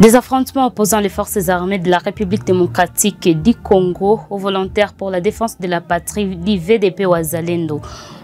Des affrontements opposant les forces armées de la République démocratique du Congo aux volontaires pour la défense de la patrie, l'IVDP Wazalendo,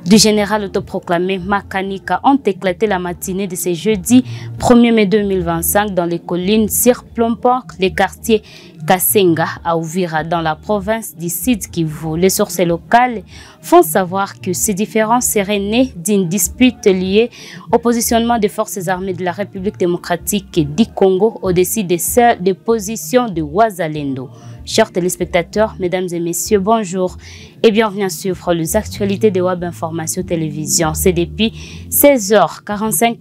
du général autoproclamé Makanika ont éclaté la matinée de ce jeudi 1er mai 2025 dans les collines Sir-Plompork, les quartiers Kasenga à Uvira dans la province du Sud Kivu. Les sources locales font savoir que ces différends seraient nés d'une dispute liée au positionnement des forces armées de la République démocratique du Congo au-dessus des positions de Wazalendo. Chers téléspectateurs, mesdames et messieurs, bonjour et bienvenue à suivre les actualités de Web Information Télévision. C'est depuis 16h45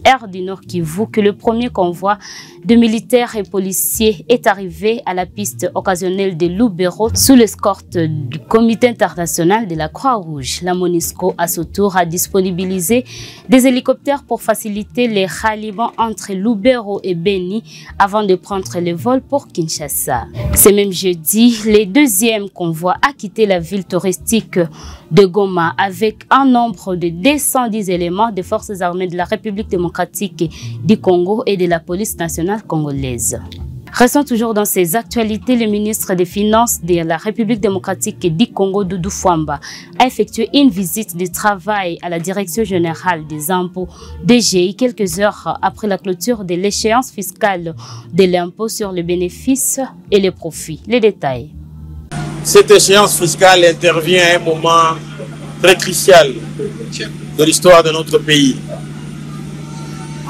heure du Nord Kivu que le premier convoi de militaires et policiers est arrivé à la piste occasionnelle de Lubero sous l'escorte du Comité international de la Croix-Rouge. La MONUSCO à son tour a disponibilisé des hélicoptères pour faciliter les ralliements entre Lubero et Beni avant de prendre le vol pour Kinshasa. Ce même jeudi, le deuxième convoi a quitté la ville touristique de Goma avec un nombre de 210 éléments des forces armées de la République démocratique du Congo et de la police nationale congolaise. Restons toujours dans ces actualités, le ministre des Finances de la République démocratique du Congo, Doudou Fwamba, a effectué une visite de travail à la Direction générale des impôts DGI quelques heures après la clôture de l'échéance fiscale de l'impôt sur les bénéfices et les profits. Les détails. Cette échéance fiscale intervient à un moment très crucial de l'histoire de notre pays.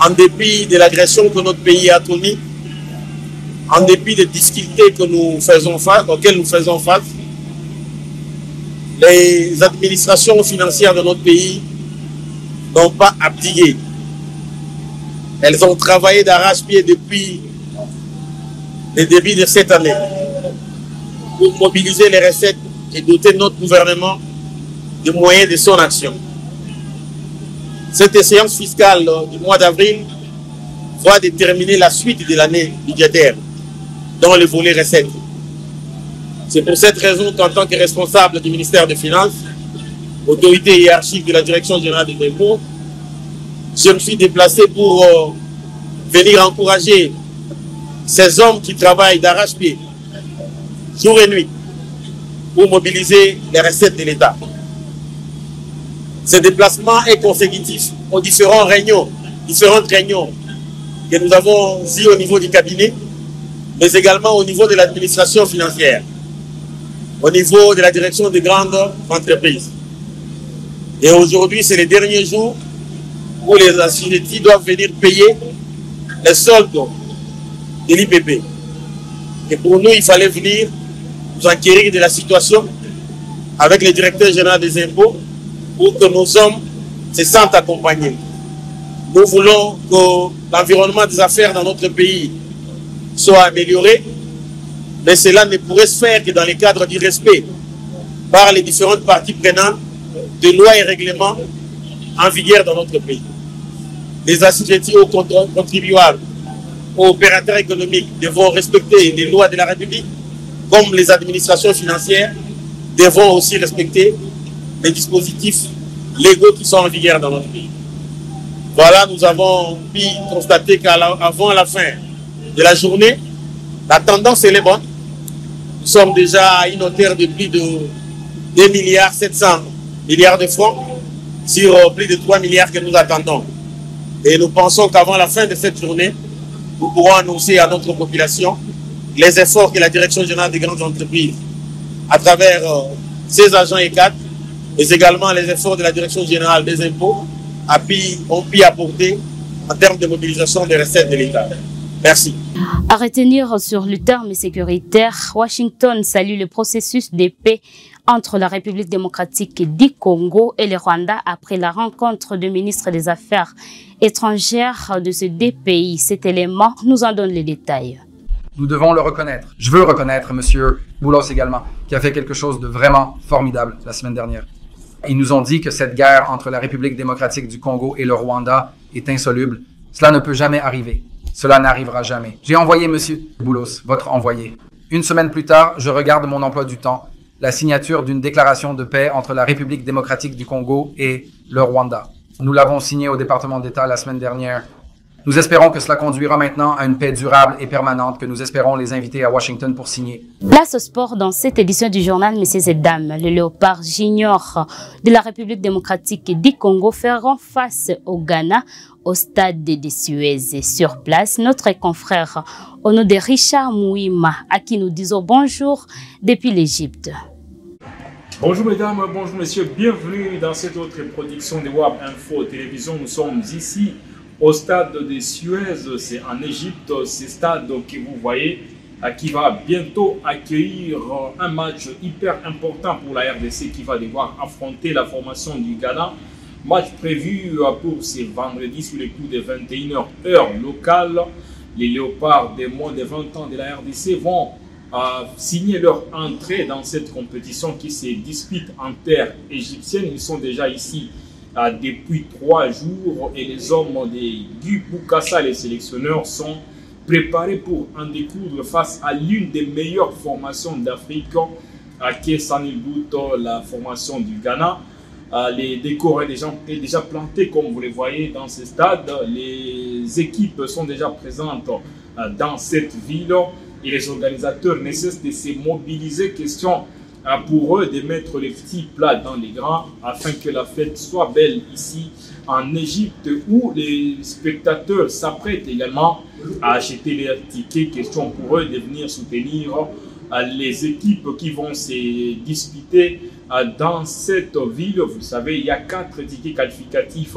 En dépit de l'agression que notre pays a connue, en dépit des difficultés auxquelles nous faisons face, les administrations financières de notre pays n'ont pas abdiqué. Elles ont travaillé d'arrache-pied depuis le début de cette année pour mobiliser les recettes et doter notre gouvernement de moyens de son action. Cette échéance fiscale du mois d'avril va déterminer la suite de l'année budgétaire dans le volet recettes. C'est pour cette raison qu'en tant que responsable du ministère des Finances, autorité hiérarchique de la Direction générale des impôts, je me suis déplacé pour venir encourager ces hommes qui travaillent d'arrache-pied, jour et nuit, pour mobiliser les recettes de l'État. Ce déplacement est consécutif aux différentes réunions que nous avons eues au niveau du cabinet, mais également au niveau de l'administration financière, au niveau de la direction des grandes entreprises. Et aujourd'hui, c'est les derniers jours où les assujettis doivent venir payer les soldes de l'IPP. Et pour nous, il fallait venir nous enquérir de la situation avec le directeur général des impôts pour que nos hommes se sentent accompagnés. Nous voulons que l'environnement des affaires dans notre pays soit amélioré, mais cela ne pourrait se faire que dans le cadre du respect par les différentes parties prenantes des lois et règlements en vigueur dans notre pays. Les assujettis aux contribuables, aux opérateurs économiques devront respecter les lois de la République, comme les administrations financières devront aussi respecter les dispositifs légaux qui sont en vigueur dans notre pays. Voilà, nous avons pu constater qu'avant la fin de la journée, la tendance est bonne. Nous sommes déjà à une hauteur de plus de 2,7 milliards de francs sur plus de 3 milliards que nous attendons. Et nous pensons qu'avant la fin de cette journée, nous pourrons annoncer à notre population les efforts que la Direction générale des grandes entreprises, à travers ses agents et cadres, mais également les efforts de la Direction générale des impôts, ont pu apporter en termes de mobilisation des recettes de l'État. Merci. À retenir sur le terme sécuritaire, Washington salue le processus de paix entre la République démocratique du Congo et le Rwanda après la rencontre du ministre des Affaires étrangères de ces deux pays. Cet élément nous en donne les détails. Nous devons le reconnaître. Je veux reconnaître M. Boulos également, qui a fait quelque chose de vraiment formidable la semaine dernière. Ils nous ont dit que cette guerre entre la République démocratique du Congo et le Rwanda est insoluble. Cela ne peut jamais arriver. Cela n'arrivera jamais. J'ai envoyé M. Boulos, votre envoyé. Une semaine plus tard, je regarde mon emploi du temps, la signature d'une déclaration de paix entre la République démocratique du Congo et le Rwanda. Nous l'avons signée au département d'État la semaine dernière Nous espérons que cela conduira maintenant à une paix durable et permanente que nous espérons les inviter à Washington pour signer. Place au sport dans cette édition du journal, messieurs et dames. Le Léopard Junior de la République démocratique du Congo feront face au Ghana au stade de Suez. Sur place, notre confrère au nom de Richard Mouima, à qui nous disons bonjour depuis l'Égypte. Bonjour mesdames, bonjour messieurs, bienvenue dans cette autre production de WAB Info Télévision. Nous sommes ici au stade de Suez, c'est en Égypte, ce stade que vous voyez qui va bientôt accueillir un match hyper important pour la RDC qui va devoir affronter la formation du Ghana. Match prévu pour ce vendredi sur les coups de 21h heure locale. Les Léopards des moins de 20 ans de la RDC vont signer leur entrée dans cette compétition qui se dispute en terre égyptienne. Ils sont déjà ici depuis 3 jours et les hommes de Guy Boukassa, les sélectionneurs, sont préparés pour en découdre face à l'une des meilleures formations d'Afrique, qui est sans nul doute la formation du Ghana. Les décors est déjà planté comme vous les voyez dans ce stade. Les équipes sont déjà présentes dans cette ville et les organisateurs ne cessent de se mobiliser. Question pour eux de mettre les petits plats dans les grands afin que la fête soit belle ici en Égypte où les spectateurs s'apprêtent également à acheter les tickets. Question pour eux de venir soutenir les équipes qui vont se disputer dans cette ville. Vous savez, il y a 4 tickets qualificatifs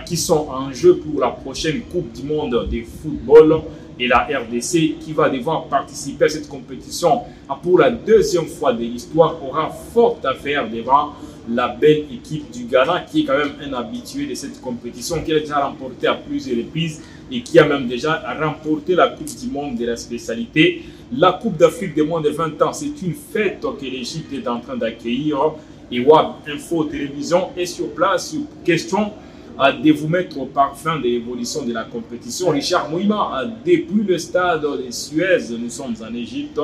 qui sont en jeu pour la prochaine Coupe du Monde de football. Et la RDC qui va devoir participer à cette compétition pour la 2e fois de l'histoire aura fort à faire devant la belle équipe du Ghana qui est quand même un habitué de cette compétition, qui a déjà remporté à plusieurs reprises et qui a même déjà remporté la Coupe du Monde de la spécialité. La Coupe d'Afrique des moins de 20 ans, c'est une fête que l'Égypte est en train d'accueillir et WAB Info Télévision est sur place. Question de vous mettre au parfum de l'évolution de la compétition. Richard Mouima, depuis le stade de Suez, nous sommes en Égypte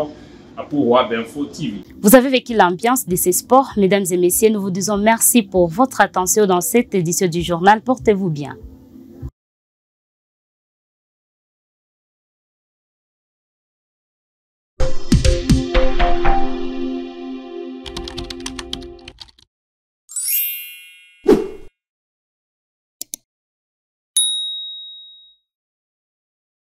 pour WAB Info TV. Vous avez vécu l'ambiance de ces sports, mesdames et messieurs. Nous vous disons merci pour votre attention dans cette édition du journal. Portez-vous bien.